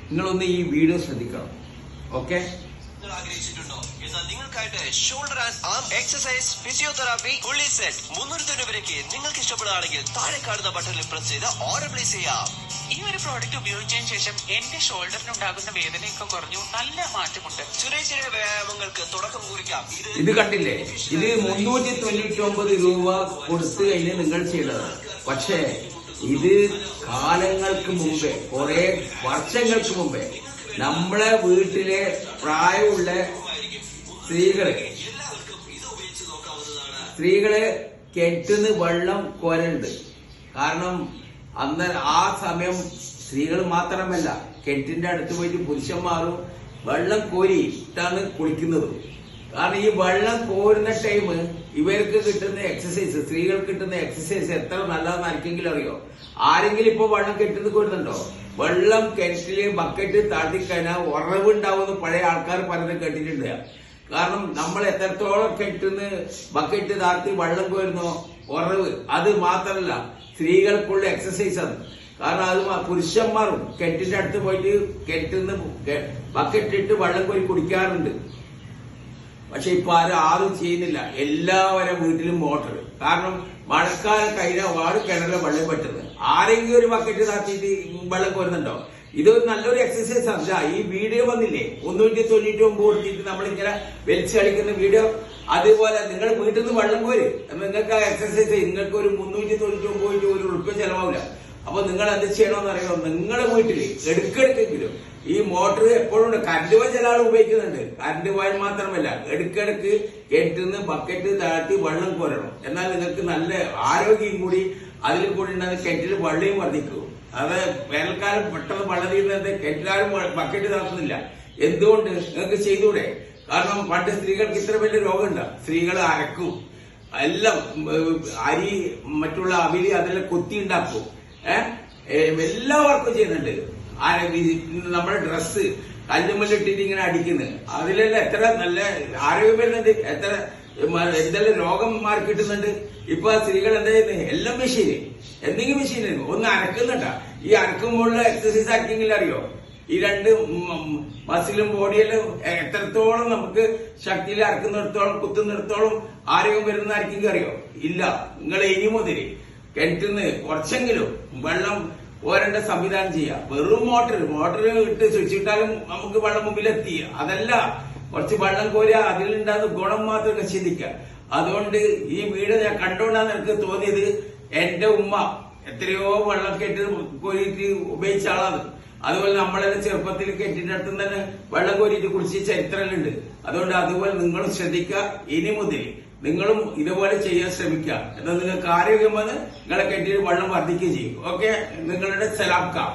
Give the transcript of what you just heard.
നിങ്ങളൊന്ന് ഈ വീഡിയോ ശ്രദ്ധിക്കണം. ഓക്കെ, ആഗ്രഹിച്ചിട്ടുണ്ടോ? എന്നാൽ നിങ്ങൾക്കായിട്ട് shoulder and arm exercise physiotherapy fully set 300 രൂപയ്ക്ക് നിങ്ങൾക്ക് ഇഷ്ടപ്പെടുകയാണെങ്കിൽ താഴെ കാണുന്ന ബട്ടണിൽ പ്രസ് ചെയ്ത് ഓർഡർ പ്ലേസ് ചെയ്യാം. ഈ ഒരു പ്രോഡക്റ്റ് ഉപയോഗിച്ചതിന് ശേഷം എന്റെ ഷോൾഡറിനുണ്ടാകുന്ന വേദനയൊക്കെ കുറഞ്ഞു, നല്ല മാറ്റമുണ്ട്. സുരേഷിന്റെ വ്യായാമങ്ങൾക്ക് തുടക്കം കുറിക്കാം. ഇത് കണ്ടില്ലേ, ഇത് 399 രൂപ കൊടുത്തു കഴിഞ്ഞ് നിങ്ങൾ ചെയ്തത്. പക്ഷേ ഇത് കാലങ്ങൾക്ക് മുമ്പേ, കുറെ വർഷങ്ങൾക്ക് മുമ്പേ നമ്മളെ വീട്ടിലെ പ്രായമുള്ള സ്ത്രീകളെ കെട്ടുന്ന വെള്ളം കോരുണ്ട്. കാരണം അന്ന് ആ സമയം സ്ത്രീകൾ മാത്രമല്ല, കെട്ടിന്റെ അടുത്ത് പോയിട്ട് പുരുഷന്മാരും വെള്ളം കോരിയിട്ടാണ് കുളിക്കുന്നത്. കാരണം ഈ വെള്ളം കോരുന്ന ടൈം ഇവർക്ക് കിട്ടുന്ന എക്സസൈസ്, സ്ത്രീകൾക്ക് കിട്ടുന്ന എക്സസൈസ് എത്ര നല്ലതെന്ന് ആർക്കെങ്കിലും അറിയോ? ആരെങ്കിലും ഇപ്പൊ വെള്ളം കെട്ടുന്നത് കോരുന്നുണ്ടോ? വെള്ളം കിണറ്റില് ബക്കറ്റ് താഴ്ത്തിക്കഴിഞ്ഞാൽ ഉറവുണ്ടാവുമെന്ന് പഴയ ആൾക്കാർ പലതും കേട്ടിട്ടുണ്ട്. കാരണം നമ്മൾ എത്രത്തോളം കെട്ടുന്ന ബക്കറ്റ് താഴ്ത്തി വെള്ളം കോരുന്നോ ഉറവ്, അത് മാത്രമല്ല സ്ത്രീകൾക്കുള്ള എക്സസൈസ് ആണ്. കാരണം അത് പുരുഷന്മാരും കെട്ടിന്റെ അടുത്ത് പോയിട്ട് കെട്ടുന്ന ബക്കറ്റ് ഇട്ട് വെള്ളം കോരി കുടിക്കാറുണ്ട്. പക്ഷെ ഇപ്പൊ ആരും ചെയ്യുന്നില്ല. എല്ലാവരും വീട്ടിലും മോട്ടർ. കാരണം മഴക്കാലം കഴിഞ്ഞാൽ വാട് കിണറിലെ വെള്ളം പറ്റുന്നത്. ആരെങ്കിലും ഒരു ബക്കറ്റ് താത്തിയിട്ട് വെള്ളം കോരുന്നുണ്ടോ? ഇതൊരു നല്ലൊരു എക്സസൈസ് ആണ്. ഈ വീഡിയോ വന്നില്ലേ 399 കൊടുത്തിട്ട് നമ്മളിങ്ങനെ വലിച്ചു കളിക്കുന്ന വീഡിയോ. അതുപോലെ നിങ്ങൾ വീട്ടിൽ നിന്ന് വെള്ളം കോര്, നിങ്ങൾക്ക് ആ എക്സസൈസ് നിങ്ങൾക്ക് ഒരു 399 ഒരു ഉറുപ്പ്യ ചെലവാവില്ല. അപ്പൊ നിങ്ങൾ എന്ത് ചെയ്യണമെന്ന് അറിയോ? നിങ്ങളുടെ വീട്ടിൽ എടുക്കെടുക്കെങ്കിലും ഈ മോട്ടർ എപ്പോഴും കറണ്ട് പോയി ചില ആൾ ഉപയോഗിക്കുന്നുണ്ട്. കറണ്ട് പോയാൽ മാത്രമല്ല എടുക്കിടക്ക് കെട്ടുന്ന ബക്കറ്റ് താഴ്ത്തി വെള്ളം കോരണം. എന്നാൽ നിങ്ങൾക്ക് നല്ല ആരോഗ്യം കൂടി അതിൽ കൂടി ഉണ്ടെന്ന് കെറ്റിൽ വെള്ളയും വർദ്ധിക്കും. അത് വേനൽക്കാലം പെട്ടെന്ന് വെള്ളം തീരുന്നത് കെറ്റിലാരും ബക്കറ്റ് താത്തുന്നില്ല. എന്തുകൊണ്ട് നിങ്ങൾക്ക് ചെയ്തൂടെ? കാരണം പണ്ട് സ്ത്രീകൾക്ക് ഇത്ര വലിയ രോഗമുണ്ട്. സ്ത്രീകൾ അരക്കും, എല്ലാം അരി മറ്റുള്ള അവിലി അതെല്ലാം കൊത്തി ഉണ്ടാക്കും, എല്ലാ വർക്കും ചെയ്യുന്നുണ്ട്. നമ്മുടെ ഡ്രസ്സ് കല്ലുമല്ലിട്ടിട്ട് ഇങ്ങനെ അടിക്കുന്നത്, അതിലെല്ലാം എത്ര നല്ല ആരോഗ്യം വരുന്നുണ്ട്, എത്ര എന്തെല്ലാം രോഗം മാറി കിട്ടുന്നുണ്ട്. ഇപ്പൊ സ്ത്രീകൾ എന്താ ചെയ്യുന്നത്? എല്ലാം മെഷീന്, എന്തെങ്കിലും മെഷീന് ഒന്ന് അരക്കുന്നുണ്ടാ. ഈ അരക്കുമ്പോഴുള്ള എക്സസൈസ് ആർക്കെങ്കിലും അറിയോ? ഈ രണ്ട് മസിലും ബോഡിയെല്ലാം എത്രത്തോളം നമുക്ക് ശക്തിയിൽ അരക്കുന്നിടത്തോളം കുത്തുന്നിടത്തോളം ആരോഗ്യം വരുന്ന ആർക്കെങ്കിലും അറിയോ? ഇല്ല. നിങ്ങൾ ഇനി മുതൽ കിണറ്റിന്ന് കുറച്ചെങ്കിലും വെള്ളം ഓരണ്ട സംവിധാനം ചെയ്യാം. വെറും മോട്ടർ ഇട്ട് സ്വിച്ച് ഇട്ടാലും നമുക്ക് വെള്ളം മുമ്പിലെത്തി. അതല്ല, കുറച്ച് വെള്ളം കോരുക, അതിലുണ്ടാകുന്ന ഗുണം മാത്രമൊക്കെ ചിന്തിക്കുക. അതുകൊണ്ട് ഈ വീട് ഞാൻ കണ്ടോണ്ടാന്ന് എനിക്ക് തോന്നിയത്, എന്റെ ഉമ്മ എത്രയോ വെള്ളം കെട്ടി കോരിയിട്ട് ഉപയോഗിച്ച ആളാണ്. അതുപോലെ നമ്മളെല്ലാം ചെറുപ്പത്തിൽ കെട്ടിന്റെ അടുത്ത് തന്നെ വെള്ളം കോരിയിട്ട് കുടിച്ച് ചരിത്രമുണ്ട്. അതുകൊണ്ട് അതുപോലെ നിങ്ങളും ശ്രദ്ധിക്കുക. ഇനി മുതൽ നിങ്ങളും ഇതുപോലെ ചെയ്യാൻ ശ്രമിക്കുക. എന്നാൽ നിങ്ങൾക്ക് ആരോഗ്യം വന്ന് നിങ്ങളെ കെട്ടിയിട്ട് വെള്ളം വർദ്ധിക്കുകയും ചെയ്യും. ഓക്കെ, നിങ്ങളുടെ സലാം കാ.